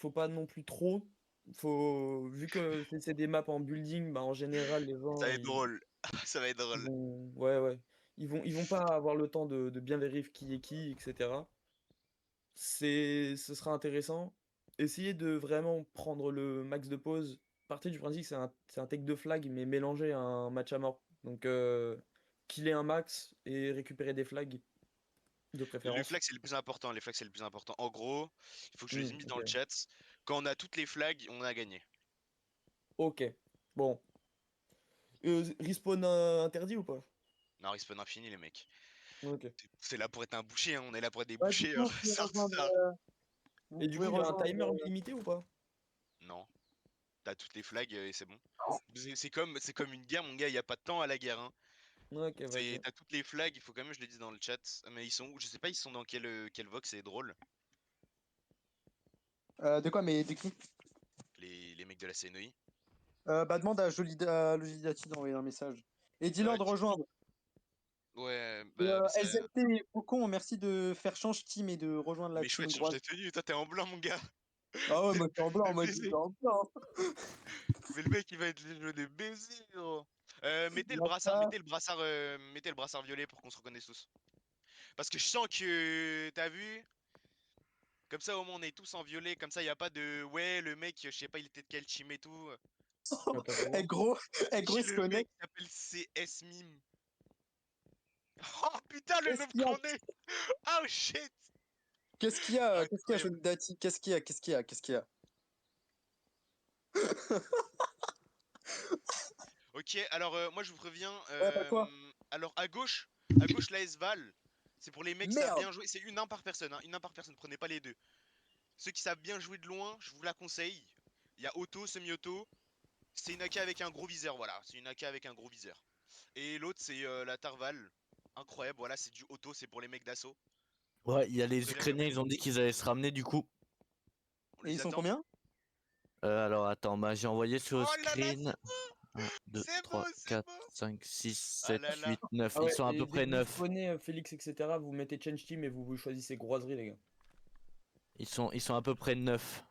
faut pas non plus trop. Vu que c'est des maps en building, bah, en général, les Ça gens, va être drôle. Ça va être ils drôle. vont, ouais, ouais. Ils vont pas avoir le temps de bien vérifier qui est qui, etc. Ce sera intéressant. Essayez de vraiment prendre le max de pause. Partez du principe que c'est un take de flag, mais mélangé à un match à mort. Donc, killer un max et récupérer des flags, de Le préférence. flag, c'est le plus important. Les flags, c'est le plus important. En gros, il faut que je les ai mis dans le Ok. chat. Quand on a toutes les flags, on a gagné. Ok. Bon. Respawn interdit ou pas? Non, respawn infini, les mecs. Ok. C'est là pour être un boucher, hein. On est là pour être des Ouais, du bouchers. coup, vous pouvez Ça, rejoindre. ça. Vous Et du pouvez coup, il y a un rejoindre. timer limité ou pas? Non, t'as toutes les flags et c'est bon. C'est comme une guerre, mon gars. Y a pas de temps à la guerre, hein. Ok, vas-y. T'as toutes les flags. Il faut quand même, je l'ai dit dans le chat. Mais ils sont où? Je sais pas. Ils sont dans quel vox. C'est drôle. De quoi, mais de qui? Les mecs de la CNI. Bah, demande à Logidati d'envoyer un message. Et dis-leur de Ok. rejoindre. Ouais, Et bah, ça. LZT et Faucon, merci de faire change team et de rejoindre la Mais team chouette, change Groise. de tenue. Toi, t'es en blanc, mon gars. Ah ouais, moi je suis en blanc, Le moi je suis baiser. en blanc. Mais le mec, il va être le des baisers, gros. Mettez le Là, brassard, ça, mettez le brassard violet pour qu'on se reconnaisse tous. Parce que je sens que, t'as vu? Comme ça, au moins, on est tous en violet. Comme ça, y a pas de, ouais, le mec, je sais pas, il était de quel team et tout. Attends, fais eh voir. gros, eh gros, Qui il se le mec connecte. qui s'appelle CS Mime. Oh putain, le Qu'est-ce nom qu'il y a? qu'on est! Oh shit! Qu'est-ce qu'il y a? Qu'est-ce qu'il y a, Incroyable. Logidati? Qu'est-ce qu'il y a? Qu'est-ce qu'il y a? Qu'est-ce qu'il y a? Ok, alors moi je vous préviens. Ouais, bah quoi? Alors à gauche la S-Val, c'est pour les mecs qui savent Merde! bien jouer. C'est une 1 par personne, hein, une 1 par personne. Prenez pas les deux. Ceux qui savent bien jouer de loin, je vous la conseille. Il y a auto, semi-auto. C'est une AK avec un gros viseur, voilà. C'est une AK avec un gros viseur. Et l'autre, c'est la Tarval. Incroyable, voilà, c'est du auto, c'est pour les mecs d'assaut. Ouais, il y a les Prenez-le bien. Ukrainiens, ils ont dit qu'ils allaient se ramener du coup. On Et ils les sont attend. combien? Alors attends, bah, j'ai envoyé sur le Oh là là, screen. 1, 2, c'est beau, 3, c'est 4, beau. 5, 6, Ah 7, là là. 8, 9. Ah Ils ouais, sont à peu et dès près que vous 9. spawnez, Félix, etc., vous mettez change team et vous choisissez groiserie, les gars. Ils sont à peu près 9.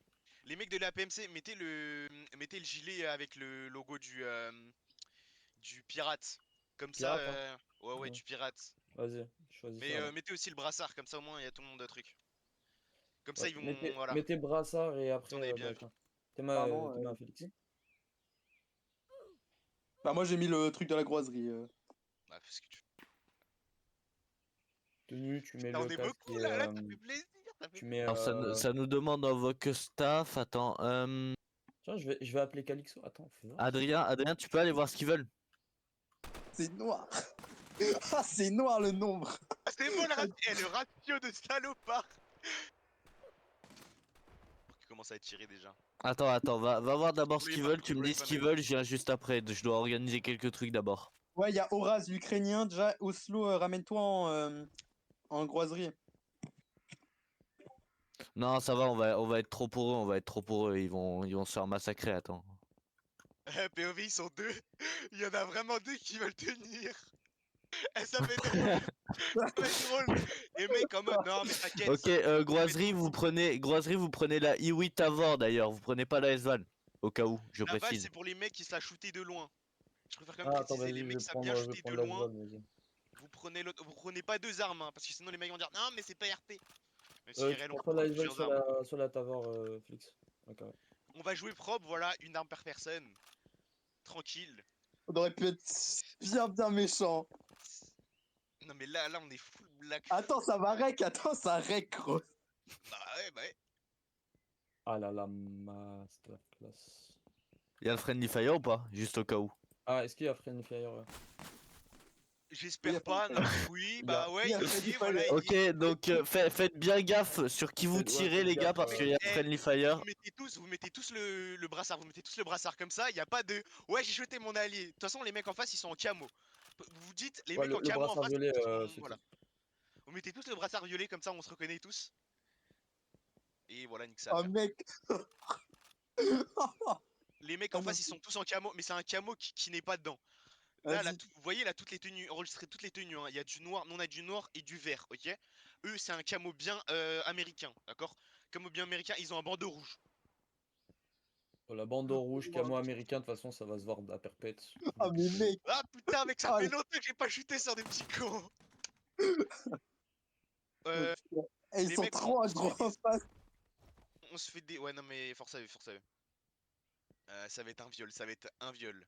Les mecs de la PMC, mettez le gilet avec le logo du pirate. Comme ça, Pirate, hein? ouais, ouais, Ouais. du pirate. Vas-y, je choisis Mais ça, là. mettez aussi le brassard, comme ça au moins il y a tout le monde de trucs. Comme ça Ouais, ils vont, mettez, voilà. mettez brassard et Vous après, en avez bien bah, vu. tiens. Pardon. T'es ma Félix. Bah, moi j'ai mis le truc de la groiserie. Bah, parce que Tenue, tu mets putain, on le est casque beaucoup et là, ça fait plaisir, ça fait tu mets. Alors ça nous demande en voc staff. Attends, Tiens, je vais appeler Calixo. Attends, fais voir. Adrien, tu peux aller voir ce qu'ils veulent. C'est noir. Ah, c'est noir le nombre. Ah, c'est bon le ratio de salopard. Pour qu'il commence à être tiré déjà. Attends, va voir d'abord ce qu'ils veulent. Tu Le me dis ce Raven, qu'ils veulent, je viens juste après. Je dois organiser quelques trucs d'abord. Ouais, il y a Horaz, l'Ukrainien. Déjà, Oslo, ramène-toi en groiserie. Non, ça va, on va être trop pour eux, on va être trop pour eux. Ils vont se faire massacrer. Attends. POV ils sont deux. Il y en a vraiment deux qui veulent tenir. Eh, ça fait drôle, ça fait drôle. Les mecs en mode non mais t'inquiète, Ok, ça va être Groiserie, vous prenez la Iwi Tavor d'ailleurs. Vous prenez pas la S-Van. Au cas où, je la balle précise. c'est pour les mecs qui se la shooter de loin. Je préfère quand même Ah, attends, préciser, les vas-y, mecs qui savent bien je vais shooter de prendre la loin, Svan, vas-y. vous prenez pas deux armes, hein, parce que sinon les mecs vont dire non mais c'est pas RP. Mais si Tu IRL on prends peut soit la prendre Svan, plusieurs armes. soit la Tavor, Félix. Ok, ouais. On va jouer propre, voilà, une arme par personne. Tranquille. On aurait pu être bien, bien méchant. Non mais là on est full black. Attends, ça va rec. Attends, ça rec, gros. Bah ouais, bah ouais. Ah là là, masterclass. Y'a le Friendly Fire ou pas? Juste au cas où. Ah, est-ce qu'il y a Friendly Fire? Ouais. Oui, il y a J'espère pas pas, de- non. Oui, Il y a. bah ouais, il y a il pas y de est, fire. voilà, il y Ok, est. donc faites bien gaffe sur qui vous Ouais, tirez faites les gars gaffe. parce qu'il y a Eh, Friendly Fire. vous mettez tous le brassard, vous mettez tous le brassard comme ça, il y a pas de ouais, j'ai jeté mon allié. De toute façon, les mecs en face, ils sont en camo. Vous vous dites, les Ouais, mecs en le camo en brassard face, violet, ils sont c'est voilà. tout. Vous mettez tous le brassard violet comme ça, on se reconnaît tous. Et voilà, nique sa Oh, mère. mec. Les mecs Ah en non, face, ils sont tous en camo, mais c'est un camo qui n'est pas dedans. Là, vas-y. vous voyez là toutes les tenues, enregistrez toutes les tenues, hein. Il y a du noir, nous on a du noir et du vert, ok. Eux, c'est un camo bien américain, d'accord. Camo bien américain, ils ont un bandeau rouge. La bandeau rouge, camo américain, de toute façon, ça va se voir à perpète. Ah, mais mec. Ah putain, mec, ça Ah, fait longtemps que j'ai pas shooté sur des petits cons. putain. Eh, ils Les sont mecs, trop gros en face. on se fait des. Ouais, non, mais force à eux, force à eux. Ça va être un viol, ça va être un viol.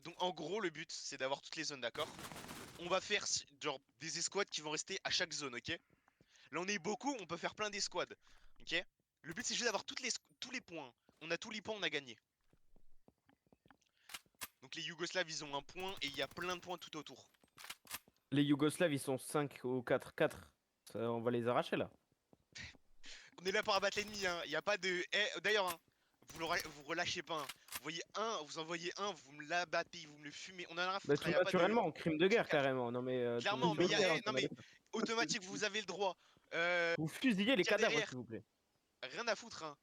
Donc en gros, le but, c'est d'avoir toutes les zones, d'accord? On va faire genre des escouades qui vont rester à chaque zone, ok? Là, on est beaucoup, on peut faire plein d'escouades, ok? Le but, c'est juste d'avoir tous les points. On a tous les points, on a gagné. Donc les Yougoslaves, ils ont un point et il y a plein de points tout autour. Les Yougoslaves, ils sont 5 ou 4. 4. On va les arracher là. On est là pour abattre l'ennemi, hein. Il n'y a pas de. Eh, d'ailleurs, hein, vous relâchez pas. Hein. Vous voyez un, vous envoyez un, vous me l'abattez, vous me le fumez. On en a rien à Bah, foutre, hein, tout y a pas de. naturellement, crime de guerre carrément. Non mais Clairement, mais il y a. Non, mais automatique, vous avez le droit. vous fusillez les Tiens, cadavres derrière. s'il vous plaît. Rien à foutre, hein.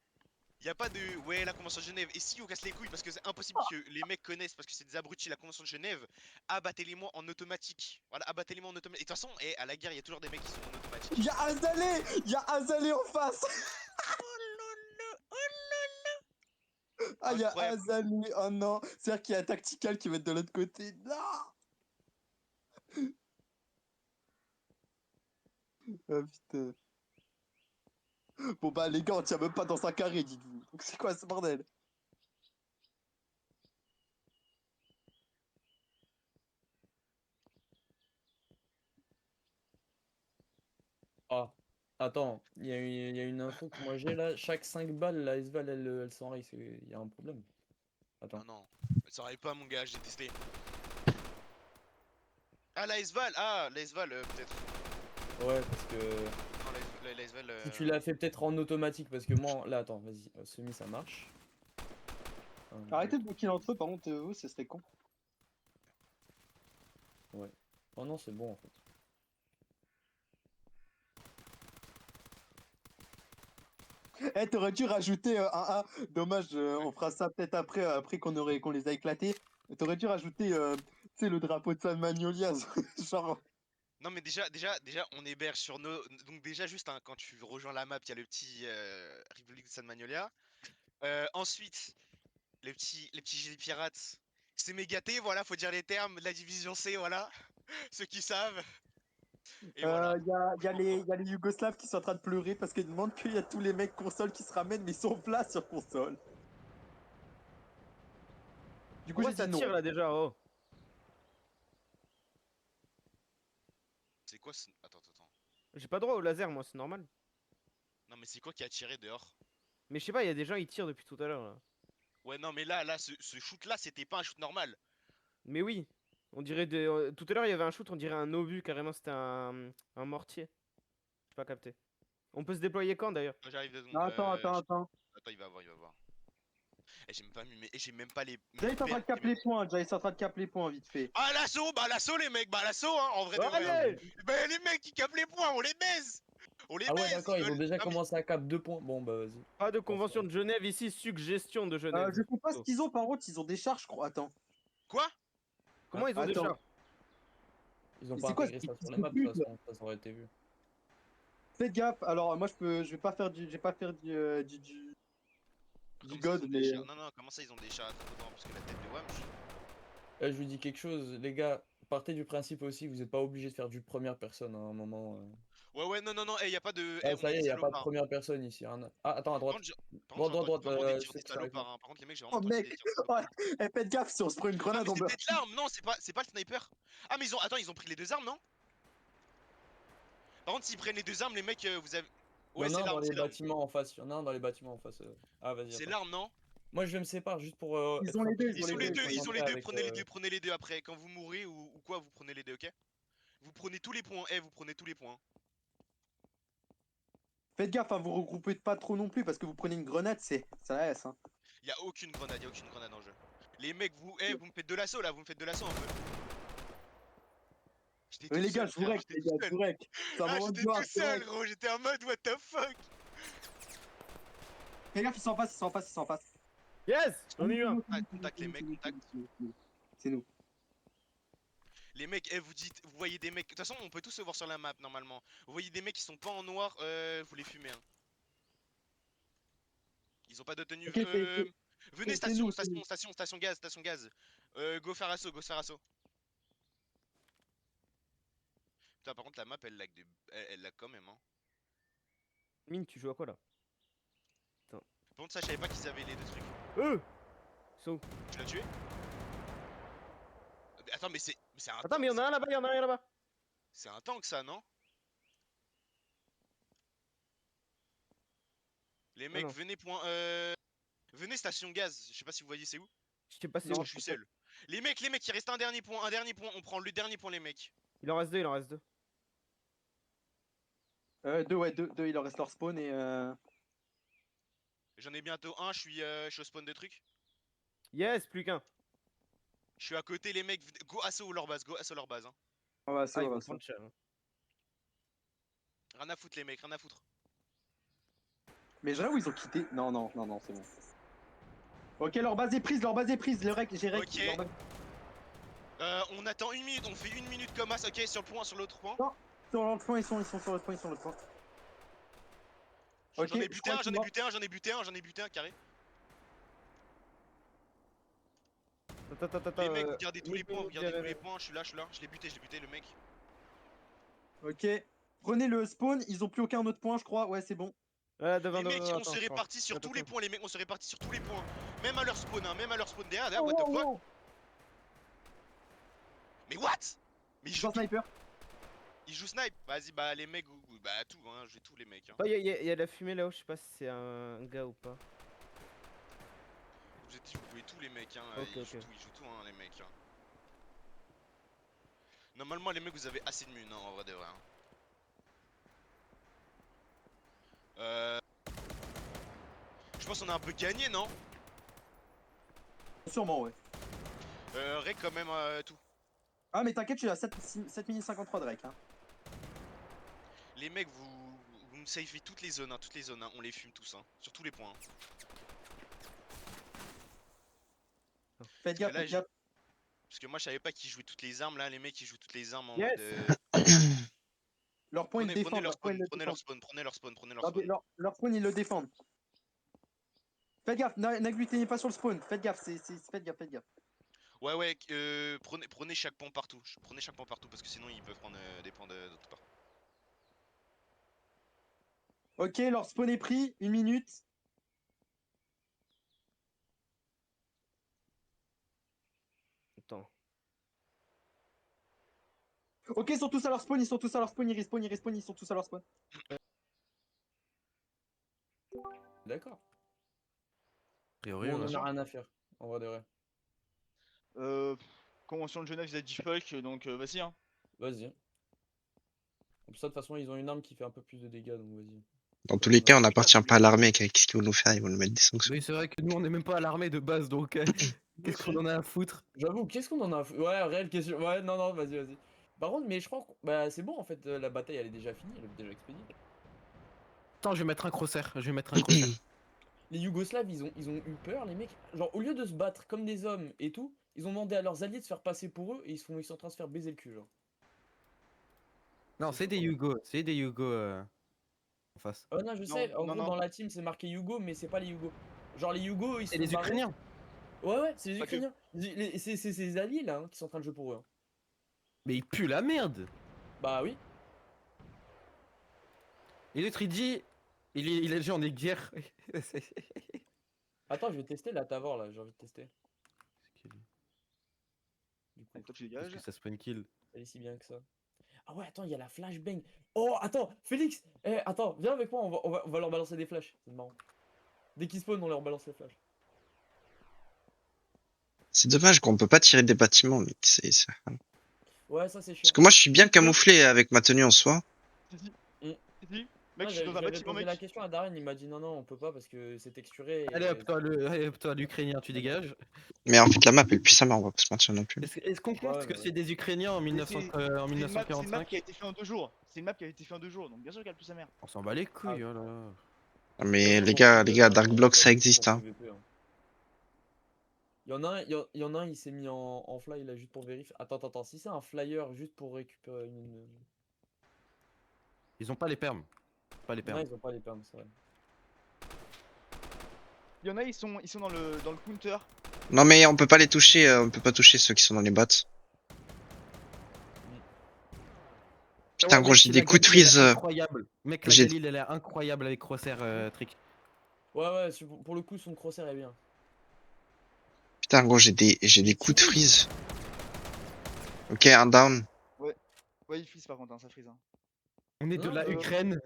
Y a pas de ouais la convention de Genève. Et si on casse les couilles parce que c'est impossible que les mecs connaissent parce que c'est des abrutis la convention de Genève, abattez-les-moi en automatique. Voilà, abattez-les-moi en automatique. Et de toute façon, à la guerre, il y a toujours des mecs qui sont en automatique. Il y a Azalé en face. Ah, il y a Incroyable. Azalé. Oh non. C'est-à-dire qu'il y a Tactical qui va être de l'autre côté. Non. Oh putain. Bon bah les gars, on tient même pas dans un carré, dites-vous. Donc c'est quoi ce bordel? Ah, attends, il y a une info que moi j'ai là. Chaque 5 balles, la S-Val, elle s'enraye. Il y a un problème. Non, Attends. non. Ça arrive pas, mon gars, j'ai testé. Ah, la S-Val. Ah, la S-Val, peut-être. Ouais, parce que Non, la S-Val. si tu l'as fait peut-être en automatique, parce que moi, là, attends, vas-y, semi ça marche. Arrêtez de bloquer l'entre eux, par contre, vous, ce serait con. Ouais. Oh non, c'est bon en fait. Eh, t'aurais dû rajouter un A. Dommage, on fera ça peut-être après, après qu'on les a éclatés. T'aurais dû rajouter, tu sais, le drapeau de San Magnolia. Genre. Non, mais déjà, on héberge sur nos. Donc, déjà, juste hein, quand tu rejoins la map, il y a le petit République de San Magnolia. Ensuite, les petits gilets pirates. C'est mégaté, voilà, faut dire les termes. La division C, voilà. Ceux qui savent. Et voilà. Y a les Yougoslaves qui sont en train de pleurer parce qu'ils demandent qu'il y a tous les mecs console qui se ramènent, mais ils sont plats sur console. Du coup, Pourquoi j'ai ça dit non. tire là déjà? Oh. C'est quoi ce. Attends. J'ai pas droit au laser moi, c'est normal. Non, mais c'est quoi qui a tiré dehors? Mais je sais pas, il y a des gens ils tirent depuis tout à l'heure là. Ouais, non, mais là, ce shoot-là, c'était pas un shoot normal. Mais oui, on dirait tout à l'heure il y avait un shoot, on dirait un obus carrément, c'était un mortier. J'ai pas capté. On peut se déployer quand d'ailleurs? J'arrive de. Non, attends. Attends, il va voir, Et j'ai même pas mis et j'ai même pas les. Déjà, ils sont en train de cap les points. Déjà, ils sont en train de cap les points, vite fait. Ah, l'assaut, les mecs, bah l'assaut, hein, en vrai de vrai. Hein. Allez! Bah, les mecs qui capent les points, on les baise! On les Ah ouais, baise! d'accord, ils ont déjà Non, mais commencé à cap 2 points. Bon, bah vas-y. Pas de convention de Genève ici, suggestion de Genève. Je sais pas ce qu'ils ont, par contre, ils ont des charges, je crois. Attends. Quoi? Comment ils ont des Attends. chars? Ils ont Mais pas c'est quoi intégré ce ça petit sur la map, de pute, toute façon, ça aurait été vu. Faites gaffe. Alors, moi, je vais pas faire du Comment ça, god, ils ont des mais. chars? Non, comment ça, ils ont des chars à très autant plus que la tête de Wamch? Là, je vous dis quelque chose, les gars, partez du principe aussi, vous n'êtes pas obligé de faire du première personne à un moment. Ouais, non, y a pas de. Ah, On ça est y est, des il n'y a pas de salopards. première personne ici. Ah, attends, à Par droite. contre, Droite, j'ai entendu droite, vraiment des je tirs sais des que ça arrive. salopards. Hein. Par contre, les mecs, j'ai vraiment Oh, entendu mec. des tirs des salopards. Eh, faites gaffe si on se prend une Ah, grenade, mais on c'est meurt. peut-être l'arme! Non, c'est pas le sniper! Ah, mais attends, ils ont pris les deux armes, non? Par contre, s'ils prennent les deux armes, les mecs, vous avez. Il y Ouais, en a c'est un dans l'arme, les c'est l'arme. bâtiments en face. Il y en a un dans les bâtiments en face. Ah, vas-y, C'est attends. l'arme, non? Moi, je me sépare juste pour Ils être ont les deux, rapide. ils ont les deux. Ils sont les deux, Avec, prenez les deux après. Quand vous mourrez ou quoi, vous prenez les deux, ok? Vous prenez tous les points, vous prenez tous les points. Faites gaffe, hein, vous regroupez pas trop non plus parce que vous prenez une grenade, ça laisse. Hein. Y a aucune grenade en jeu. Les mecs, vous me faites de l'assaut là, vous me faites de l'assaut un peu. J'étais tout Les gars, seul, je vous frère, rec, j'étais les tout gars, je seul. vous rec. C'est un Ah, moment de j'étais gloire, tout je vous seul, rec. gros, j'étais en mode what the fuck. Faites gaffe, ils sont en face. Yes! On y va! Ah, contact les mecs, contact. C'est nous. Les mecs, vous voyez des mecs. De toute façon, on peut tous se voir sur la map normalement. Vous voyez des mecs qui sont pas en noir, vous les fumez. Hein. Ils ont pas de tenue. Ok, Venez, C'est station, nous, c'est station, nous. station, station gaz, station gaz. Go faire assaut, go faire assaut. Putain, par contre, la map, elle lag quand même, hein. Mine, tu joues à quoi là? Par contre, ça, je savais pas qu'ils avaient les deux trucs. Ils sont où? Tu l'as tué? Mais attends, mais c'est un Attends, tank, mais y'en a un là-bas, y'en a un là-bas. c'est un tank, ça, non? Les Ah mecs, non, venez point, venez station gaz. Je sais pas si vous voyez c'est où. je sais pas c'est Parce où. que je suis seul. Les mecs, il reste un dernier point, On prend le dernier point, les mecs. Il en reste deux, il en reste deux. Deux, ouais, deux, il leur reste leur spawn et J'en ai bientôt un. Je suis au spawn de trucs. Yes, plus qu'un. Je suis à côté, les mecs. Go assaut leur base, go assaut leur base. Hein. on va ça, Ah, on ils va vont ça. prendre cher. Hein. Rien à foutre, les mecs, rien à foutre. Mais j'avoue, ils ont quitté. Non, non, non, non, c'est bon. Ok, leur base est prise, le rec, j'ai rec. Ok. leur base- On attend une minute, on fait une minute comme as. Ok, sur le point, sur l'autre point. Sur l'autre point, ils sont sur l'autre point, ils sont sur l'autre point. Ok, J'en ai je buté crois un, qu'ils j'en ai sont buté un, j'en ai buté un, j'en ai buté un, carré. Attends, Les mecs, regardez tous les points, mettez-nous regardez tous les derrière. points. Je suis là, je l'ai buté, le mec. morts. Ok, prenez le spawn, ils ont plus aucun autre point, je crois. Ouais, c'est bon. Ouais, devant, Les mecs, on attends, se je crois. répartit sur Attends, tous les attends. points, les mecs, on se répartit sur tous les points. Même à leur spawn, hein, même à leur spawn derrière, what the fuck. Mais what? Mais Ils sont sniper. ils jouent snipe. Vas-y, bah les mecs, bah tout, hein, j'ai tous les mecs. Hein. Oh, y a de la fumée là-haut, je sais pas si c'est un gars ou pas. Je vous ai dit, vous pouvez tous les mecs, hein, Ok, ils ok. jouent tout, hein, les mecs. Hein. Normalement, les mecs, vous avez assez de mun, hein, en vrai de vrai. Hein. Je pense qu'on a un peu gagné, non? Sûrement, ouais. Rec quand même tout. Ah, mais t'inquiète, je suis à 7 minutes 53 de rec. Hein. Les mecs, vous me savez toutes les zones, hein, on les fume tous, hein, sur tous les points. Hein. Faites gaffe, là, faites gaffe. Parce que moi, je savais pas qu'ils jouaient toutes les armes, là, les mecs, ils jouent toutes les armes en Yes. mode. Leur point, ils le défendent. Prenez Leur point, ils le prenez défendent. leur spawn. Leur spawn, ils le défendent. Faites gaffe, n'agglutez pas sur le spawn. Faites gaffe, faites gaffe, faites gaffe. Ouais, prenez chaque point partout. Prenez chaque point partout parce que sinon ils peuvent prendre des points d'autre part. Ok, leur spawn est pris, une minute. Attends. Ok, ils sont tous à leur spawn, ils respawn, ils sont tous à leur spawn. D'accord. A priori, Bon, on en ouais. a rien à faire, en vrai de vrai. Convention de Genève, ils a dit fuck, donc vas-y, hein. Vas-y. Comme ça, de toute façon, ils ont une arme qui fait un peu plus de dégâts, donc vas-y. Dans tous les cas, on n'appartient pas à l'armée. Qu'est-ce qu'ils vont nous faire? Ils vont nous mettre des sanctions. Oui, c'est vrai que nous, on est même pas à l'armée de base, donc qu'est-ce qu'on en a à foutre? J'avoue, qu'est-ce qu'on en a à Ouais, réelle question. Ouais, non, vas-y. Par contre, mais je crois que bah, c'est bon en fait, la bataille elle est déjà finie, elle est déjà expédiée. Attends, je vais mettre un crosshair. Je vais mettre un crosshair. Les Yougoslaves, ils ont eu peur, les mecs. Genre, au lieu de se battre comme des hommes et tout, ils ont demandé à leurs alliés de se faire passer pour eux et ils sont en train de se faire baiser le cul, genre. Non, c'est des Yugo. C'est des Yugo en face. Non, je Non, sais, en non, gros, non. dans la team c'est marqué Yugo, mais c'est pas les Yougos. Genre, les Yougos, ils C'est sont les barrés. Ukrainiens. Ouais, c'est les Pas que. Ukrainiens. C'est ces alliés là hein, qui sont en train de jouer pour eux. Hein. Mais ils puent la merde. Bah oui. Et l'autre, il dit. Il a déjà en est guerre. Attends, je vais tester la Tavor là, j'ai envie de tester. Du coup, Toi, tu Est-ce dégages. que ça spawn kill? elle est si bien que ça. Ah ouais, attends, il y a la flashbang. Oh, attends, Félix, attends, viens avec moi, on va leur balancer des flashs. C'est marrant. Dès qu'ils spawnent, on leur balance les flashs. C'est dommage qu'on peut pas tirer des bâtiments, mais Ouais, ça c'est chiant. Parce que moi, je suis bien camouflé avec ma tenue en soi. Si, Mm. si. Mec, je suis dans un J'avais bâtiment, posé la mec. question à Darren, il m'a dit non, on peut pas parce que c'est texturé. Allez hop, toi, l'Ukrainien, tu dégages. Mais en fait, la map, elle pue sa mère, on va pas se mentir non plus. Est-ce qu'on compte Ouais, que bah c'est des Ukrainiens en, 1900, en C'est une map qui a 1945? été faite en 2 jours. C'est une map qui a été faite en 2 jours, donc bien sûr qu'elle pue sa mère. On s'en bat les couilles, oh là là. Mais les gars, Dark Block, ça existe, hein. Il y en a un, il s'est mis en fly là juste pour vérifier. Attends, si c'est un flyer juste pour récupérer une. Ils ont pas les perms. Pas les Non, perms. ils ont pas les perms, c'est vrai. Il y en a, ils sont dans le counter. Non mais on peut pas les toucher, on peut pas toucher ceux qui sont dans les bots. Putain Ouais, gros, mec, j'ai des la coups de Galil, elle est freeze. incroyable. Mec, la J'ai Galil, elle est incroyable avec crosshair trick. Ouais, ouais, pour le coup, son crosshair est bien. putain gros, j'ai des coups de freeze. Ok, un down. Ouais, il freeze par contre, hein, ça freeze. Hein. On est de Non, la Ukraine.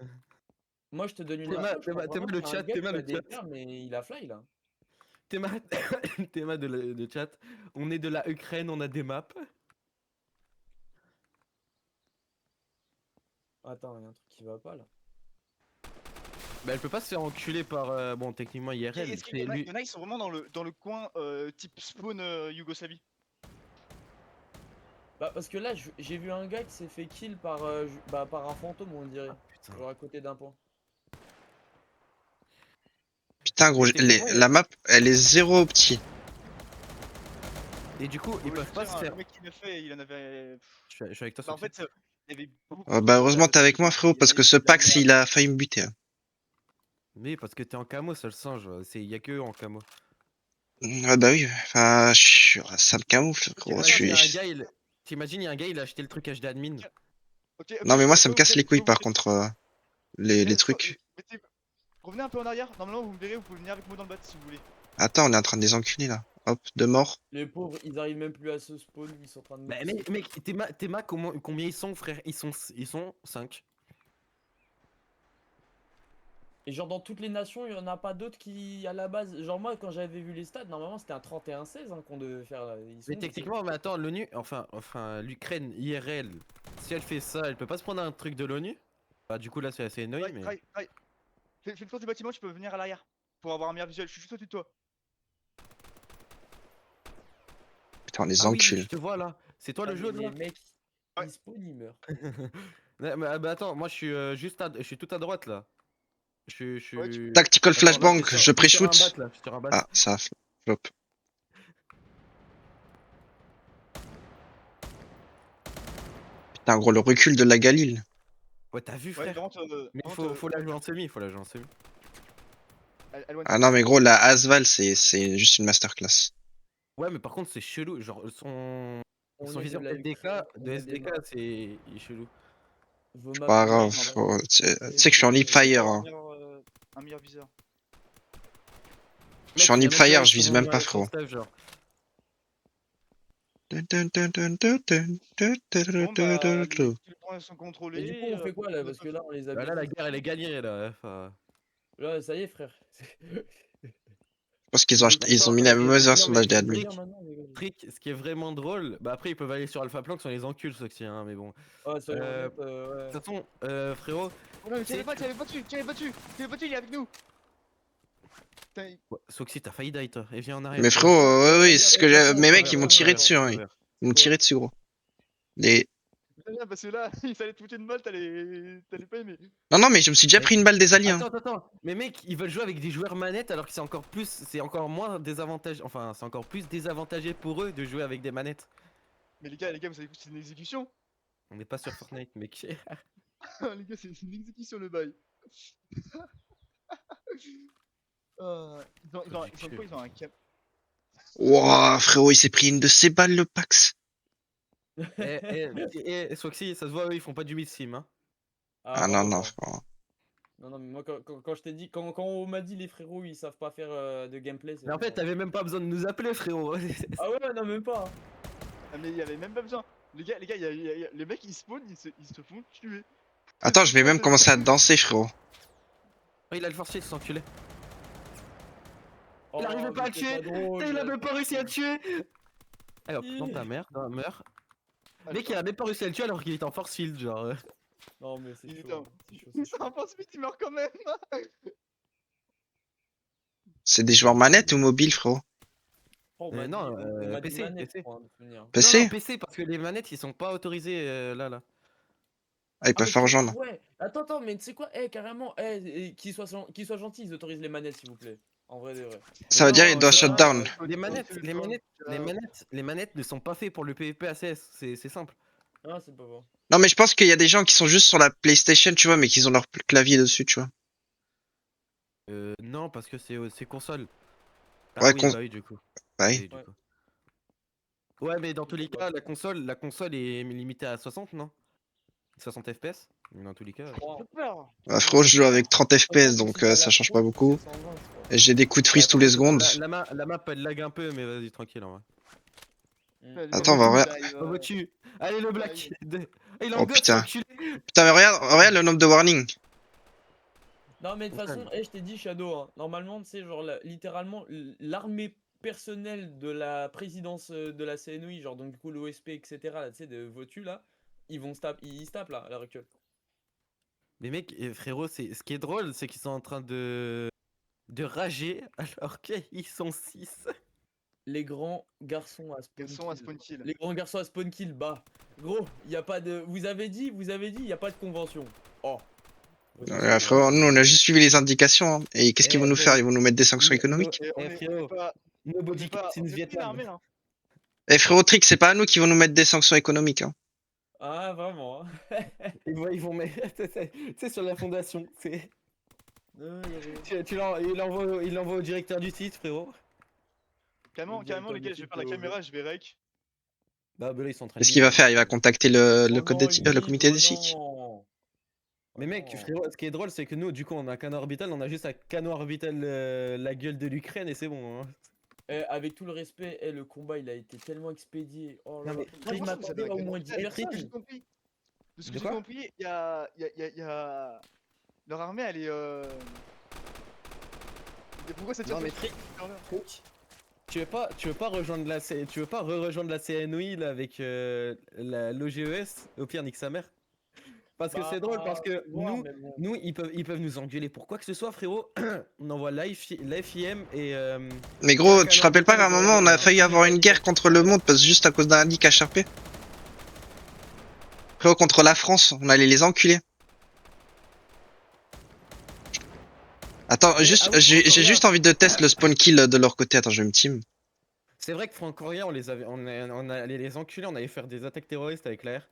Moi, je te donne une Théma- info, je pense Théma- Théma vraiment le que c'est un chat, gars Théma qui a le des chat. perles, mais il a fly, là. Théma, Théma de chat. On est de la Ukraine, on a des maps. Attends, il y a un truc qui va pas, là. Bah, elle peut pas se faire enculer par. Bon, techniquement, Ok, IRL. est-ce qu'il y, C'est en a- lui. il y en a, ils sont vraiment dans le coin type spawn Yougoslavie. Bah, parce que là, j'ai vu un gars qui s'est fait kill par, par un fantôme, on dirait. Putain. Genre à côté d'un pont. Putain gros, Mais techniquement, la map, elle est zéro au petit. Et du coup, ils Ouais, peuvent je pas veux se dire, faire. Le mec qui l'a fait, il en avait. Je suis avec toi, Bah, en Sophie. fait, il y avait beaucoup. Oh, bah heureusement t'es avec moi frérot, parce que ce Pax il a failli me buter. Hein. Oui, parce que t'es en camo, ça le singe. Y a que eux en camo. Ouais bah oui, enfin, ça me camoufle gros, je T'imagines, y a un suis... gars, T'imagines, y a un gars, il a acheté le truc HD admin. Ok, Non mais moi ça me vous casse les couilles par faites- contre, Eh, les trucs. Revenez un peu en arrière, normalement vous me verrez, vous pouvez venir avec moi dans le bat si vous voulez. Attends, on est en train de les enculer là. Hop, deux morts. Les pauvres, ils arrivent même plus à se spawn, ils sont en train de Bah, mourir. mec, Théma, combien ils sont, frère? Ils sont 5. Et genre dans toutes les nations, il y en a pas d'autres qui, à la base, genre moi quand j'avais vu les stats, normalement c'était un 31-16 hein, qu'on devait faire là. Ils sont Mais où, techniquement, mais attends, l'ONU, enfin, l'Ukraine, IRL, si elle fait ça, elle peut pas se prendre un truc de l'ONU? Bah, du coup, là, c'est assez annoying, mais. Rai. Fais le tour du bâtiment, tu peux venir à l'arrière. Pour avoir un meilleur visuel, je suis juste au-dessus de toi. Putain, on les Ah oui, encule. je te vois là. C'est toi Ah, le jeu mais là? les mecs, Ouais. ils spawn, ils meurent. Bah, attends, moi je suis je suis tout à droite là. Je suis. Ouais, tu- Tactical Attends, là, flashbang, je je suis sur un pré-shoot. bat là, je suis sur un bat. Ah, ça flop. Putain gros, le recul de la Galil. Ouais, t'as vu, Ouais, frère? par contre, Mais faut la jouer en semi, faut la jouer en semi. elle one Ah shot. non mais gros, la Asval c'est juste une masterclass. Ouais, mais par contre, c'est chelou. Genre, On son est de viseur la SDK, Ukraine, de on a des SDK, maps. il est chelou. Vos C'est maps, pas ils grave, marchent pas. frérot. Tu sais que je suis en Faut hipfire. avoir Hein. un meilleur viseur. Je suis en Mec, il y a hipfire, même je qui vise vont même venir pas avec son frérot. stuff, genre. Bon, bah, tous les points sont Et contrôlés. du coup, on fait quoi là? on a Parce pas que là, on les a Bah, là, bien la fait. guerre, elle est gagnée là. Enfin. Là, ça y est, frère. Je pense qu'ils ont, ils ont mis la mauvaise version Non, mais d'HD admin. Trick, ce qui est vraiment drôle, bah après ils peuvent aller sur Alpha Plank, on les encule ceux ci hein, mais bon. Ouais, soyons Euh, honnêtes, ouais. De toute façon, frérot, Oh non, mais tirez pas dessus, tirez pas dessus, il est avec nous. Putain, Soxy, t'as failli die toi, et viens en arrière. Mais frérot, oui, c'est ce que j'ai. Mes mecs, ils m'ont tiré Ouais, dessus, hein. Ils m'ont tiré dessus, gros. Les... bien, parce que là, il fallait te foutre une balle, t'allais pas aimer. Non, mais je me suis déjà pris une balle des alliés. Hein. Attends, mais mec, ils veulent jouer avec des joueurs manettes alors que c'est encore moins désavantagé, enfin c'est encore plus désavantagé pour eux de jouer avec des manettes. Mais les gars, vous savez que c'est une exécution. On n'est pas sur Fortnite, mec. Les gars, c'est une exécution le bail. Ils ont quoi? Ils ont un cap. Wouah, frérot, il s'est pris une de ces balles, le Pax. Soxy, ça se voit, eux, ils font pas du mid-sim, hein. Ah non, non, frérot. Non, mais moi, quand je t'ai dit, quand on m'a dit les frérots, ils savent pas faire de gameplay. Mais en fait, t'avais même pas besoin de nous appeler, frérot. Ah ouais, non, même pas. Ah, mais il y avait même pas besoin. Les gars, les mecs ils spawnent, ils se font tuer. Attends, je vais même commencer à danser, frérot. Oh, il a le forcier, ce enculé. Oh, Il arrivait pas à le mais c'est tuer. drôle, Il a là. même pas réussi à le tuer. Allez hop, dans ta mère, meurs. Mec, il a même pas réussi à le tuer alors qu'il était en force field, genre. Non, mais c'est Il chaud. est un- hein, c'est chaud, Il c'est chaud. s'en pense vite, il meurt quand même. C'est des joueurs manettes ou mobiles, frérot? Oh, on m'a non, dit- on m'a dit PC, manette, PC. je crois, de souvenir. PC? Non, PC, parce que les manettes, ils sont pas autorisés là. Ah, ils peuvent mais faire tu sais rejoindre. quoi, ouais. Attends, mais tu sais quoi, carrément, qu'ils soient gentils, ils autorisent les manettes, s'il vous plaît. En vrai, de vrai. Ça veut dire il doit ça- shut down. Les manettes ne sont pas faits pour le PvP ACS, c'est simple. Ah, c'est pas bon. Non, mais je pense qu'il y a des gens qui sont juste sur la PlayStation, tu vois, mais qui ont leur clavier dessus, tu vois. Non, parce que c'est console. Ah Ouais, oui, con- bah oui, du coup. bah Oui, oui. du Ouais. coup. Ouais, mais dans tous les cas, la console est limitée à 60, non? 60 FPS? Dans tous les cas. Je crois. J'ai peur. Bah, frérot, je joue avec 30 FPS, 60 ou donc si t'as ça la change Pro, pas je crois que beaucoup. c'est 120, je crois. Et j'ai des coups de freeze Ouais, tous les par contre, secondes. la map lag un peu, mais vas-y, tranquille en vrai. Attends, va vrai. On va tu. Allez, le black. Il est en Oh gosse, putain. l'enculé. Putain, mais regarde le nombre de warnings. Non, mais de toute Total. façon, je t'ai dit, Shadow, hein, normalement, tu sais, genre, littéralement, l'armée personnelle de la présidence de la CNOI, genre, donc, du coup, l'OSP, etc., là, tu sais, de Votu, là, ils se tapent, là, à l'heure actuelle. Mais mec, frérot, ce qui est drôle, c'est qu'ils sont en train de rager alors qu'ils sont 6. Les grands garçons à spawn Garçon à kill. spawn kill. Les grands garçons à spawn kill, bah, gros, il y a pas de... Vous avez dit, il y a pas de convention. Oh. Ouais, frérot, nous on a juste suivi les indications. Hein. Et qu'est-ce qu'ils vont nous faire? Ils vont nous mettre des sanctions No- économiques. Et on est frérot, pas. nobody On since est pas Vietnam. armé là. Eh frérot, Trick, c'est pas à nous qui vont nous mettre des sanctions économiques. Hein. Ah, vraiment, hein. Ils vont mettre, tu sais, sur la fondation. Il y avait- Il l'envoie au directeur du site, frérot. Carrément, Le carrément, les gars, directeur je vais du faire la site, caméra, je vais rec. Bah, là, ils sont en train de Qu'est-ce qu'il va livrer. faire? Il va contacter le Oh code non, d'éthique, le comité livre, d'éthique. non. Mais Oh mec, non. frérot, ce qui est drôle, c'est que nous, du coup, on a un canon orbital, on a juste un canon orbital la gueule de l'Ukraine et c'est bon. Hein. Avec tout le respect, le combat il a été tellement expédié. Oh là Non, là. mais Moi je Franchement, m'attendais à au moins 10 De ce que personnes. j'ai compris, de ce que De j'ai quoi compris, il y a. Leur armée, elle est. Pourquoi ça tire Non, mais sur- Trick, tu veux pas rejoindre tu veux pas rejoindre la CNOI là avec l'OGES, au pire nique sa mère. Parce que Bah, c'est drôle parce que faut voir, mais bon. nous ils peuvent nous engueuler pour quoi que ce soit, frérot. On envoie l'FIM et Mais gros, un tu te canon rappelles pas qu'à un orbital, moment on a un failli avoir une guerre contre le monde parce juste à cause d'un indique HRP? Frérot, contre la France, on allait les enculer. Attends, Mais, juste, ah oui, j'ai Francoria. juste envie de tester le spawn kill de leur côté. Attends, je vais me team. C'est vrai que Francoria, on allait les enculer, on allait faire des attaques terroristes avec l'air.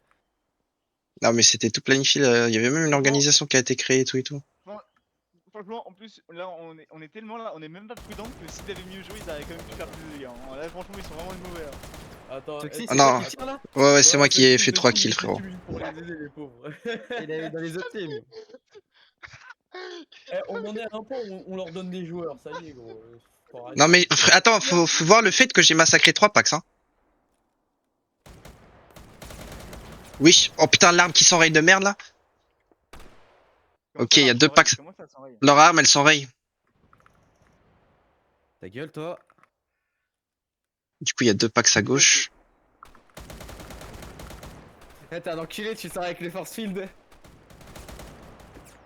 Non, mais c'était tout planifié. Il y avait même une organisation qui a été créée et tout et tout. Franchement, en plus, là, on est tellement là, on est même pas prudent que s'ils avaient mieux joué, ils auraient quand même pu faire plus de dégâts. Hein. Là, franchement, ils sont vraiment mauvais. Hein. Attends, Toxi, est-ce c'est Ah toi non. qui tire là Ouais, c'est moi qui ai fait Sophie, 3 Sophie, kills, il frérot. fait tout pour les aider, les pauvres. Il est dans les autres teams. On en est à un point où on leur donne des joueurs, ça y est, gros. Faut arrêter. Non, mais attends, faut voir le fait que j'ai massacré 3 packs. Hein. Oui. Oh putain, l'arme qui s'enraye de merde là. Comment Ok, ça il y a marche, 2 s'enraye packs. Comment ça s'enraye Leur arme, elle s'enraye. Ta gueule, toi. Du coup, il y a 2 packs à gauche. Eh, t'es un enculé, tu sors avec les force field.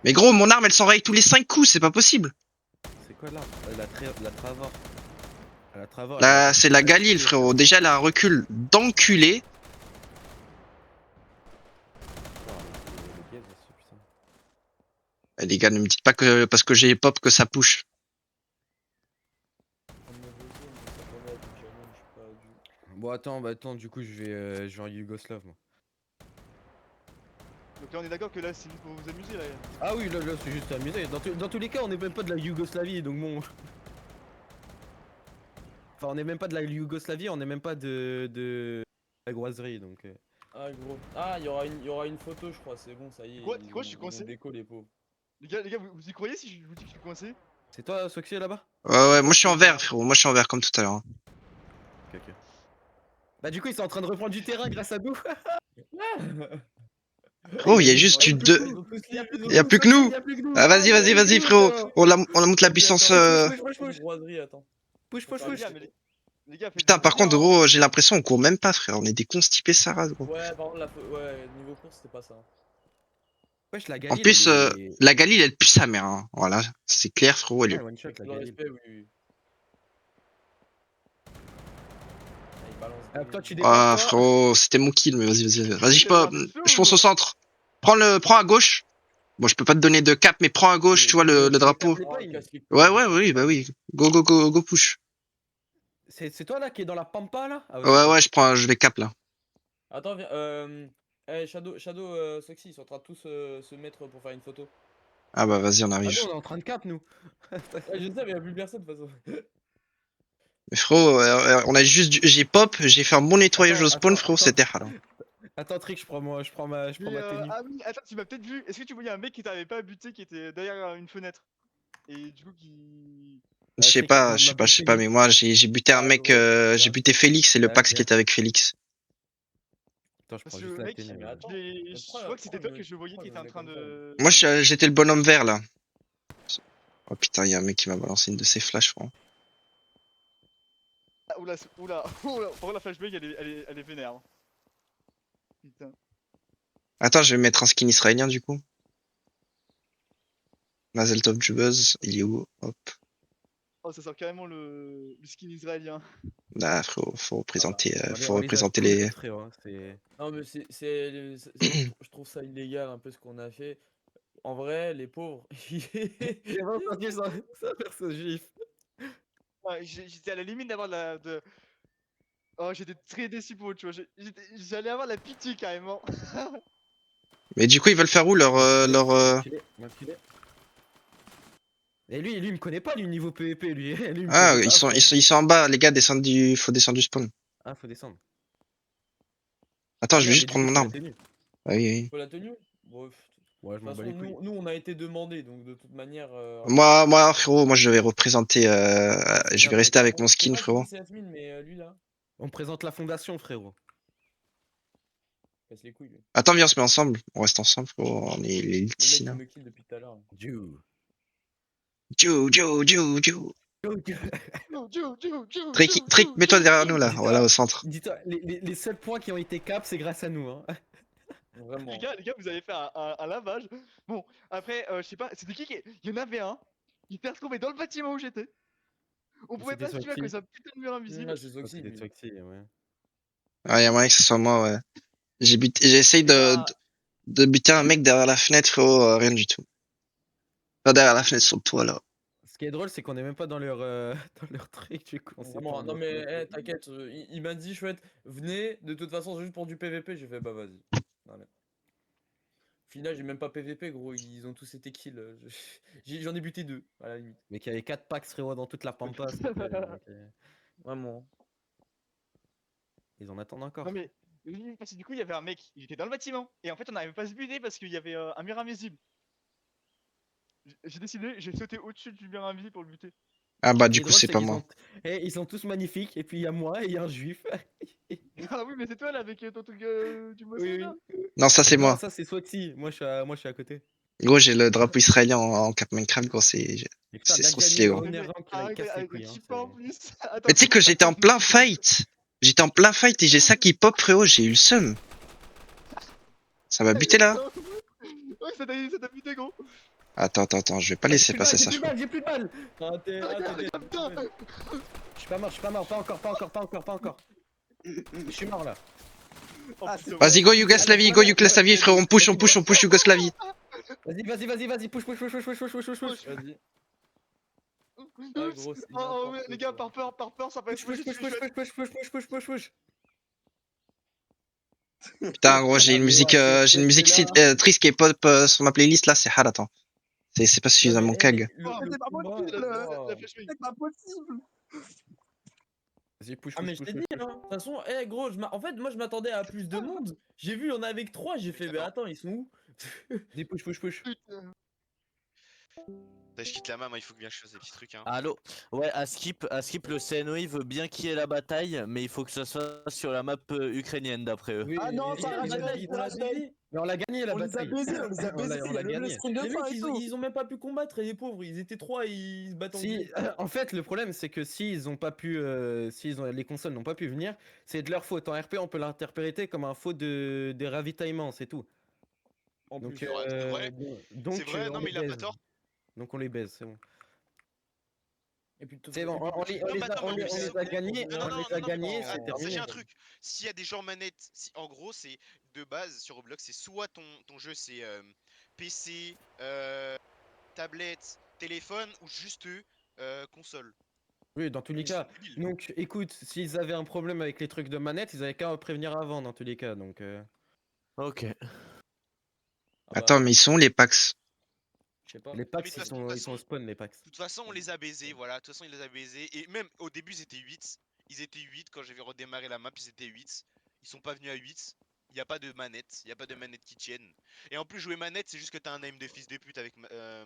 Mais gros, mon arme, elle s'enraye tous les 5 coups, c'est pas possible. C'est quoi là la Travor. La Travor. Là, c'est la Galil, frérot. Déjà, elle a un recul d'enculé. Eh, les gars, ne me dites pas que parce que j'ai pop que ça push. Bon, attends, du coup, je vais en Yougoslave, moi. Donc là, on est d'accord que là, c'est juste pour vous amuser là. Ah oui, là, c'est juste amusé. Dans tous les cas, on n'est même pas de la Yougoslavie, donc bon. Enfin, on n'est même pas de la Yougoslavie, on n'est même pas de la groiserie, donc. Ah, gros. Ah, il y aura une photo, je crois, c'est bon, ça y est. Quoi, ils je suis vont coincé déco, les pauvres. Les gars, vous y croyez si je vous dis que je suis coincé? C'est toi, Soxy, là-bas? Ouais, moi je suis en vert, frérot. Moi je suis en vert comme tout à l'heure. Hein. Ok. Bah, du coup, ils sont en train de reprendre du terrain grâce à nous. Oh, il y a juste eu 2. Il y a plus que nous. Ah, vas-y, frérot. On la monte la puissance. Broiserie, attends. Push. Les gars, les gars, faites Putain, des par dégâts, contre, hein. gros, j'ai l'impression on court même pas, frère. On est des constipés sa race, gros. Ouais, par contre, ouais, niveau course, c'était pas ça. Wesh, la En Galil, plus, elle est- la Galil, elle pue sa mère. Hein. Voilà, c'est clair, frérot. Elle Ouais, est... one shot, Avec la tout le Galil. respect, oui. Ah, il balance Ah, des- toi, tu Ah, défends, toi. frérot, c'était mon kill, mais vas-y. Vas-y, Il y avait un peu de je flow, pense au ou centre. Prends à gauche. Bon, je peux pas te donner de cap, mais prends à gauche, tu vois, le drapeau. Les Ah, pagnes. casse les couilles, Oui, bah oui. Go push. C'est toi là qui est dans la pampa là? Ah, Ouais, je vais cap là. Attends, viens. Shadow, Soxy, ils sont en train de tous se mettre pour faire une photo. Ah bah vas-y, on Ah arrive. non, on est en train de cap nous. Ouais, je sais, mais il n'y a plus personne de toute façon. Mais frérot, j'ai pop, j'ai fait un bon nettoyage au spawn, Attends, frérot, attends. c'était haram. Attends, Trick, je prends ma Mais, tenue. ah oui, attends, tu m'as peut-être vu. Est-ce que tu voyais un mec qui t'avait pas buté qui était derrière une fenêtre? Et du coup qui. Je sais Trick, pas, ma je sais pas, bonne je sais pas, tenue. mais moi j'ai buté un Ah, mec, gros, j'ai bien buté sûr. Félix et le Ah, Pax qui bien. était avec Félix. Attends, je Parce prends que juste le la mec, tenue. Mais attends, mais je pourquoi crois que c'était pourquoi toi je que me je voyais pourquoi qui je était me en mets train comme ça, de. Moi j'étais le bonhomme vert là. Oh putain, il y a un mec qui m'a balancé une de ses flashs, frérot. Ah, oula, oula, oula. Pour la flashbang, elle est vénère. Hein. Putain. Attends, je vais mettre un skin israélien du coup. Mazel Tov Jubuzz, il est où? Hop. Oh, ça sort carrément le skin israélien. Là, frérot, faut On les a représenter tous les. vus, frérot. Hein, c'est... Non, mais je trouve ça illégal un peu ce qu'on a fait. En vrai, les pauvres. J'ai pas entendu ça faire ce gif. Ouais, j'étais à la limite d'avoir de. Oh, j'étais très déçu pour eux, tu vois. J'allais avoir la pitié carrément. Mais du coup, ils veulent faire où M'enculer. Et lui, il me connaît pas, lui, niveau PVP, lui. Lui, il me Ah, connaît pas, frère. ils sont en bas, les gars, faut descendre du spawn. Ah, faut descendre. Attends, Ah je vais merde, juste mais du prendre coup, mon faut la arme. tenue. Ah oui, oui. Faut la tenue? Bref. Ouais, De je toute m'en bats façon, les couilles. nous on a été demandé, donc de toute manière. Frérot, moi je vais représenter, C'est je bien, vais rester avec On mon sait skin, pas c'est frérot. qui c'est Yasmine, mais lui là, On présente la fondation, frérot. casse les couilles. Lui. Attends, viens, on se met ensemble. On reste ensemble, frérot. On est l'élite Le ici, mec qui là. me kill depuis tout à l'heure. Dieu. Jou. Trick, Jou. mets-toi derrière nous, là. Voilà, au centre. Dis-toi, les seuls points qui ont été cap, c'est grâce à nous. Hein. Vraiment. Les gars, vous avez fait un lavage. Bon, après, je sais pas, c'était qui. Il y en avait un. Il s'est retrouvé dans le bâtiment où j'étais. On pouvait C'était pas se tuer à Soxy. cause d'un putain de mur invisible. Ah, c'est Oh, Soxy, c'était lui. Soxy, ouais. Ah, y a moyen que ce soit moi, ouais. J'ai essayé Et bah, de buter un mec derrière la fenêtre, frérot, rien du tout. Pas derrière la fenêtre, sur le toit, là. Ce qui est drôle, c'est qu'on est même pas dans leur, dans leur truc, du coup. On sait pas. Vraiment. on Non, est mais en train de- t'inquiète, il m'a dit, chouette, venez, de toute façon, c'est juste pour du PVP. J'ai fait, bah vas-y. Voilà. Au final, j'ai même pas PVP, gros. Ils ont tous été kills. J'en ai buté 2, à la limite. Mais qu'il y avait 4 packs, frérot, dans toute la pampa. C'était terrible, donc, Vraiment. ils en attendent encore. non mais, oui, parce que du coup, il y avait un mec, il était dans le bâtiment. Et en fait, on n'arrivait pas à se buter parce qu'il y avait un mur invisible. J'ai décidé, j'ai sauté au-dessus du mur invisible pour le buter. Ah bah, Ce qui du est coup, drôle, c'est c'est pas qu'ils moi. ont... ils sont tous magnifiques, et puis il y a moi et il y a un juif. Ah oui, mais c'est toi là avec ton truc du Oui, Mossad oui. là. Non, ça, c'est Non, moi. ça c'est Soxy. Moi je suis à côté. Gros, j'ai le drapeau israélien en cap Minecraft, gros, Et putain, c'est bien trop gagné stylé, le gros. honneur rank, là, il casse les Avec le couilles. Hein, chip en plus. Attends, Mais tu sais que j'étais en plein fight. J'étais en plein fight et j'ai ça qui pop, frérot, j'ai eu le seum. Ça m'a buté là. Ouais, ça t'a buté, gros. Attends, je vais pas laisser passer ça, frérot. J'ai plus de balles. Ah, t'es dead. Putain. Je suis pas mort, pas encore. Je suis mort là. Oh, putain, Vas-y, go Yougoslavie, frérot, on push Yougoslavie. Vas-y, push. Vas-y. Ah, gros, c'est Oh n'importe ouais, les gars, quoi. par peur, ça va être Push. Putain, gros, j'ai une musique triste qui est pop sur ma playlist là, c'est hard, attends. C'est pas Non, suffisamment mais, cag. le C'est pas combat, possible, wow. c'est pas possible. Vas-y, push. Ah, mais je t'ai dit, hein. De toute façon, gros, en fait, moi je m'attendais à plus de monde. J'ai vu, on est avec 3, j'ai fait, mais attends, ils sont où? Vas-y, push. Putain. Je quitte la main, il faut bien que je fasse des petits trucs. Hein. Allô? Ouais, à skip, le CNOI veut bien qu'il y ait la bataille, mais il faut que ça soit sur la map ukrainienne d'après eux. Oui, Ah non, oui, ça oui, rage oui, bait, on l'a dit. Mais on l'a gagné la On les a bataille. baisés, on On l'a l'a même le gagné. string de Les fin mecs, et tout. ils ont même pas pu combattre, les pauvres. Ils étaient 3, ils se battent en Si, groupe. en fait, le problème, c'est que s'ils ont pas pu, les consoles n'ont pas pu venir, c'est de leur faute. En RP, on peut l'interpréter comme un faute de ravitaillement, c'est tout. En Donc, plus. C'est vrai. donc C'est vrai, on non, mais les il a pas baise. tort. Donc on les baise, c'est bon. Et puis, C'est bon, on les Non, mais attends, a mais c'est- gagnés, Non, on non, les a non, gagnés, ah, c'est terminé. sachez un truc. S'il y a des gens manettes, en gros, c'est de base sur Roblox, c'est soit ton jeu c'est PC, tablette, téléphone ou juste console. Oui, dans tous les Ils cas. sont débiles. Donc, écoute, s'ils avaient un problème avec les trucs de manette, ils avaient qu'à prévenir avant, dans tous les cas. Donc, Ok. Ah bah, Attends, mais ils sont où les packs? Je sais pas. Les packs, de toute ils sont au spawn, les packs. De toute façon, on les a baisés, voilà. De toute façon, il les a baisés. Et même au début, ils étaient 8. Ils étaient 8 quand j'ai vu redémarrer la map, ils étaient 8. Ils sont pas venus à 8. Il n'y a pas de manette. Il n'y a pas de manette qui tienne. Et en plus, jouer manette, c'est juste que t'as un aim de fils de pute avec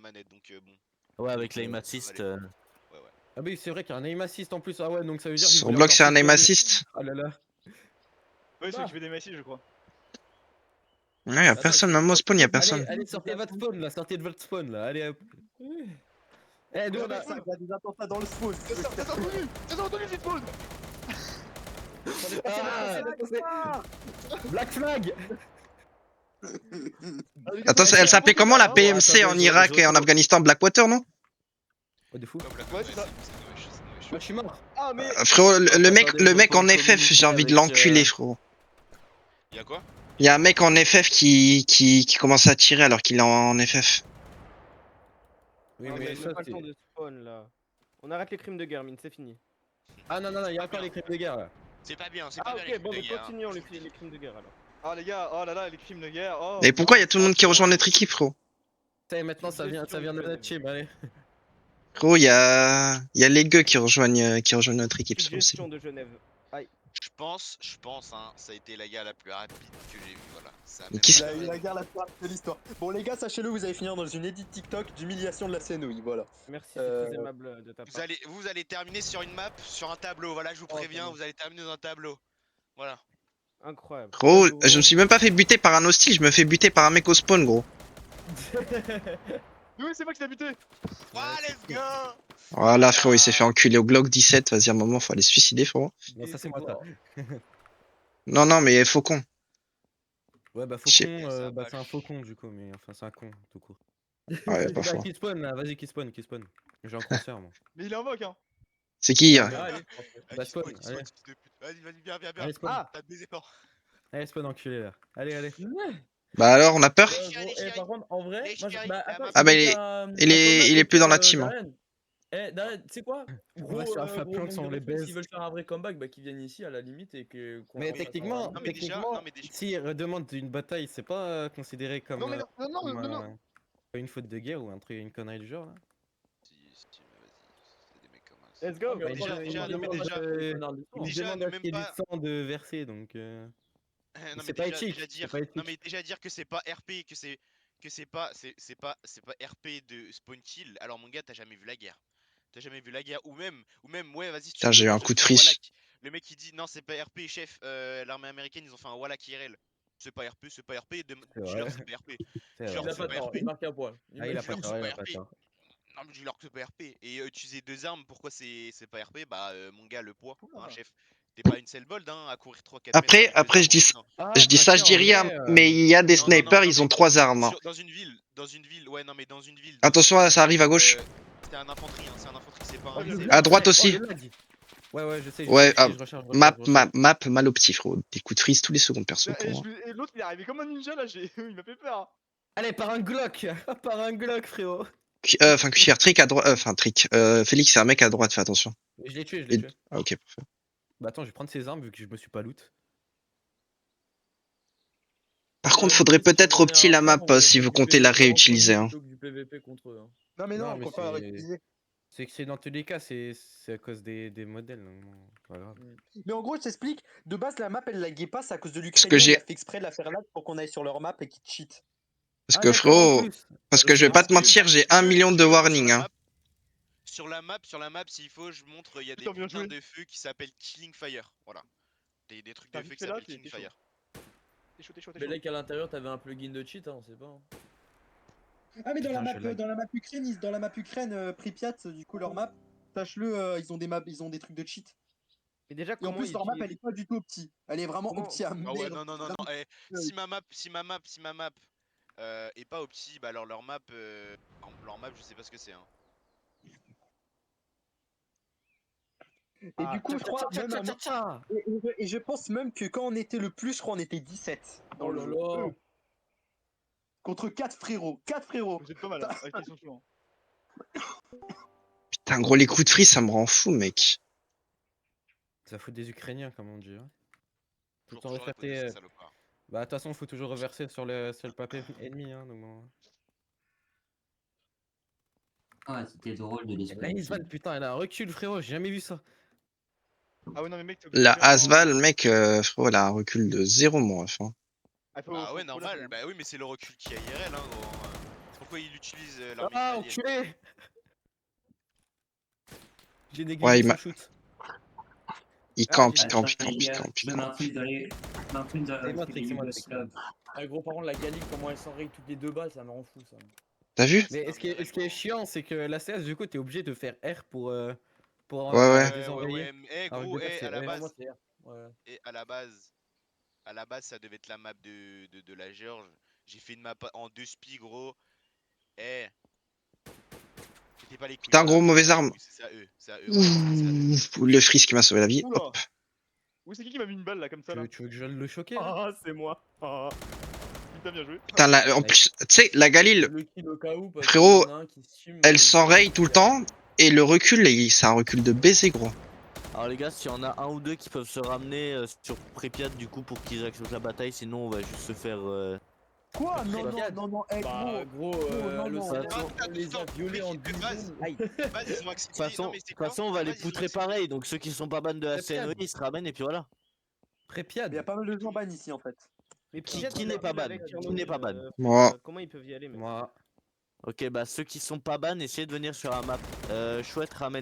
manette. Donc bon. Ouais, avec Donc, l'aim ça assist. va aller. Ouais, ouais. Ah oui, c'est vrai qu'il y a un aim assist en plus. Ah ouais, donc ça veut dire qu'il Sur voulait bloc, encore c'est un plus aim gagner. assist. Ah là là. Ouais, il s'est Bah. occupé des Messi, je crois. Ouais, y'a Attends, personne, c'est même au pas- spawn, y'a Allez, personne. Allez, sortez votre spawn là, sortez de votre spawn là. Allez hop. Eh, nous Il y on a. a des attentats dans le spawn. T'as entendu, cette spawn? Ah, Black Flag. Attends, elle s'appelait comment la PMC en Irak et en Afghanistan? Blackwater, non? Oh de fou. Comme la Ouais, c'est c'est ça. dommage, c'est dommage. Moi je suis mort. Ah, mais. Frérot, attendez, le je mec en reprends le FF, j'ai envie de communiqué l'enculer, avec, frérot. Y'a quoi? Il y a un mec en FF qui commence à tirer alors qu'il est en FF. Oui, Ah, mais mais ça même pas le c'est. temps de spawn là. On arrête les crimes de guerre, mine, c'est fini. Ah non, non, non, il y a encore les crimes de guerre là. C'est pas bien, c'est Ah pas bien les ok, bon, crimes mais de guerre, hein. continuons les crimes de guerre alors. Ah, les gars, oh là là, les crimes de guerre. Oh, Et pourquoi il y a non, tout le monde qui rejoint notre équipe, frérot? Ça y est, maintenant ça vient de notre team, allez. Frérot, il y a les gueux qui rejoignent notre équipe, c'est Suggestion possible. de Genève. Aïe. Je pense, hein, ça a été la guerre la plus rapide que j'ai vue, voilà. Ça a Mais même qui pas Il a eu duré. la guerre la plus rapide de l'histoire. Bon les gars, sachez-le, vous allez finir dans une edit TikTok d'humiliation de la CNOI, voilà. Merci, c'est très aimable de ta part. Vous allez terminer sur une map, sur un tableau, voilà, je vous Oh, préviens, pardon. vous allez terminer dans un tableau. Voilà. Incroyable. Gros, je me suis même pas fait buter par un hostile, je me fais buter par un mec au spawn, gros. Oui, c'est moi qui l'ai buté. Ah, let's go! Voilà, frérot, il s'est fait enculer au Glock 17. Vas-y, à un moment, faut aller se suicider, frérot. Non, ça c'est moi ça. Non, non, mais faucon. Ouais, bah Shit. faucon, Ça bah va, c'est un je- faucon du coup, mais enfin c'est un con tout court. Ouais, pas Bah fort. qui spawn là, vas-y qui spawn. J'ai un concert moi. Mais il est en moque, hein. C'est qui? Ah, Ah, allez. Ah, Bah, qui spawn, spawn, qui spawn, allez. fils de pute. Vas-y, vas-y, viens, viens, viens. Allez spawn. Ah, T'as des efforts. Allez spawn enculé là. Allez, allez. Bah alors, on a peur? Les Gros, chéris. par contre, en vrai, Les moi, chéris, bah, la attends, main. Ah bah, j'ai il fait est- un il est comeback plus dans la avec, team, hein. Darren. Eh, Darren, tu sais quoi? On va se faire Gros planque sans manque de les respect, baise. s'ils veulent faire un vrai comeback, bah qu'ils viennent ici à la limite et qu'on Mais leur fasse techniquement, un- Non, mais déjà- techniquement, non, mais déjà- si redemande une bataille, c'est pas considéré comme, Non, mais non, non, comme non, non. une faute de guerre ou un truc, une connerie du genre là. Si, mais vas-y, c'est des mecs comme ça. let's go. Ah, mais Mais on déjà- parle- on déjà- parle non, mais pas déjà- de connard du Il sang. me Déjà, demande ne à ce même qu'il y ait du pas- sang de verser donc. Non, C'est mais pas déjà, éthique, déjà c'est dire, pas éthique. non mais déjà dire que c'est pas RP, c'est pas RP de spawn kill. Alors mon gars, t'as jamais vu la guerre. T'as jamais vu la guerre ou même ouais, vas-y. Si tu Putain, veux, j'ai eu moi, un je coup de fais friche. Wallach. Le mec il dit non, c'est pas RP, chef. L'armée américaine ils ont fait un Wallach IRL. C'est pas RP, c'est pas RP. C'est Dis-leur vrai. que c'est pas RP. C'est Genre, Il vrai, a c'est pas pas tort, RP. il marque un point. Ah, il a pas dis-leur que tort, c'est il pas a pas RP. tort. Non mais dis-leur que c'est pas RP. Et utiliser 2 armes, pourquoi c'est pas RP? Bah mon gars, le poids, hein, chef. T'es pas une sellbold hein, à courir 3-4 mètres. avec 2 Après, armes je en dis, même temps. Ah, je dis ça, je quoique, dis en rien, vrai, mais il y a des Non, non, non, snipers, non, ils mais ont 3 armes, hein. dans une ville, ouais, non, mais dans une ville. Attention, ça arrive à gauche. C'est un infanterie, hein, c'est un infanterie, c'est pas Oh, un. le c'est- lag. À droite Oh, aussi. le lag. Ouais, ouais, je sais. Ouais, je recharge, je recharge. map mal au petit, frérot. Des coups de freeze tous les secondes, perso, pour Et, moi. et l'autre, il est arrivé comme un ninja là, il m'a fait peur. Hein. Allez, par un Glock. Par un Glock, frérot. Enfin, cuillère, trick à droite, enfin, trick. Félix, c'est un mec à droite, fais attention. Je l'ai tué, je l'ai tué. Ah, ok, parfait. Bah attends, je vais prendre ses armes vu que je me suis pas loot. Par contre, faudrait peut-être au petit la map si vous comptez la réutiliser, hein. Plutôt que du PVP contre eux. Hein. Non mais non, Non, on mais compte pas la c'est- réutiliser. C'est que c'est dans tous les cas, c'est à cause des modèles. Donc bon, c'est pas grave. Mais en gros, je t'explique, de base la map elle laguait pas, c'est à cause de que l'Ukrainien, j'ai- il a fait exprès de la faire lag pour qu'on aille sur leur map et qu'ils cheat. Parce Ah, que, d'accord, en frérot, plus. parce que je vais pas te mentir, j'ai 1 million de warning, hein. Sur la map, s'il faut, je montre, il y a des Putain, bien putains joué. de feux qui s'appellent Killing Fire. Voilà. Des trucs T'as de vu feu que qui là, s'appellent t'es Killing chaud. Fire. T'es chaud, t'es chaud, t'es Mais chaud. là qu'à l'intérieur t'avais un plugin de cheat, hein, on sait pas. Ah mais Putain, je lag. dans la map Ukraine, Pripyat, du coup leur map, sache-le, ils ont des maps, ils ont des trucs de cheat. Mais déjà, Et en comment plus leur map ils elle est pas du tout au petit. Elle est vraiment Comment- au petit à Ah ouais, merde. non. Si ma map est pas opti, bah alors leur map, je sais pas ce que c'est. Hein. Et Ah, du coup, je crois Tcha, même tcha, à tcha, tcha. et je pense même que quand on était le plus, je crois on était 17 dans Oh le là jeu. là. Contre 4 frérots. 4 frérots. Vous êtes pas mal, hein. Ok, ils sont chauds. Putain, gros, les coups de freeze, ça me rend fou, mec. Ça fout des Ukrainiens, comme on dit. Hein. Tout Toujours en la faute de ces refaire. salopards. Bah de toute façon, faut toujours reverser sur le papier ennemi. Hein, donc bon. Ah, c'était drôle de La l'esprit. Isval, putain, elle a un recul, frérot, j'ai jamais vu ça. Ah ouais, non, mais mec, t'es obligé La de faire un- Asval, mec, frérot, elle a un recul de 0, mon ref. Hein. Ah, faut- Bah faut- ouais, faut la normal. faire. Bah oui, mais c'est le recul qui a IRL, hein, gros. Pourquoi il utilise l'arme Ah, israélienne? enculé! J'ai Ouais, négligé il son m'a- shoot. Il Ah, campe, j'ai- il campe, il Attends, campe, les il gars, campe, il je campe. m'infuse dans les. Je m'infuse dans C'est les Matrix, c'est Matrix. Ah, gros, par contre, la Galil, comment elle s'enraye toutes les 2 balles, ça me rend fou, ça. T'as vu? Ah, c'est Mais un ce qui est, IRL, ce qui est gros. chiant, c'est que la CS, du coup, t'es obligé de faire R pour Ouais, ouais. Ouais, désenrayer. Eh, Alors que gros, de base, c'est à la E. Non, moi, base, c'est R. Ouais. à la base, ça devait être la map de la George. J'ai fait une map en 2 spi, gros. Eh, c'était pas les couilles. Putain, Voilà. gros, mauvaise C'était pas les arme. couilles, c'est ça, eux. C'est à eux, voilà, c'est à eux. Ouh, le freeze qui m'a sauvé la vie. Oula. Hop. Oui, c'est qui m'a mis une balle là, comme ça là? Tu veux que je le choquer là Ah, c'est moi. Ah. Putain, bien joué. Putain, en plus, tu sais, la Galil, Le kill au cas où, parce Frérot, qu'il y en a un qui se fume, elle il s'enraye faut tout le faire- temps. Et le recul, c'est un recul de baiser, gros. Alors les gars, s'il y en a un ou deux qui peuvent se ramener sur Pripyat du coup pour qu'ils acceptent la bataille, sinon on va juste se faire... Quoi? Non, non, Pripyat. non, non, eh, Bah, gros. gros, non, le non, Sénat, non. on les a violés en 10 Base. secondes. Aïe. Base, ils ont De accepté. toute Non, mais c'est façon, quoi on va les Base, ils ont poutrer accepté. pareil, donc ceux qui sont pas ban de la Pripyat. CNE, ils se ramènent et puis voilà. Il y a Prépyat. pas mal de gens ban ici en fait. Mais Qui- Pripyat, qui on n'est a pas vu ban avec Qui Tchernobyl, n'est pas ban Moi. Comment ils peuvent y aller, mais... Moi. Ok, bah ceux qui sont pas ban, essayez de venir sur la map. Chouette, ramène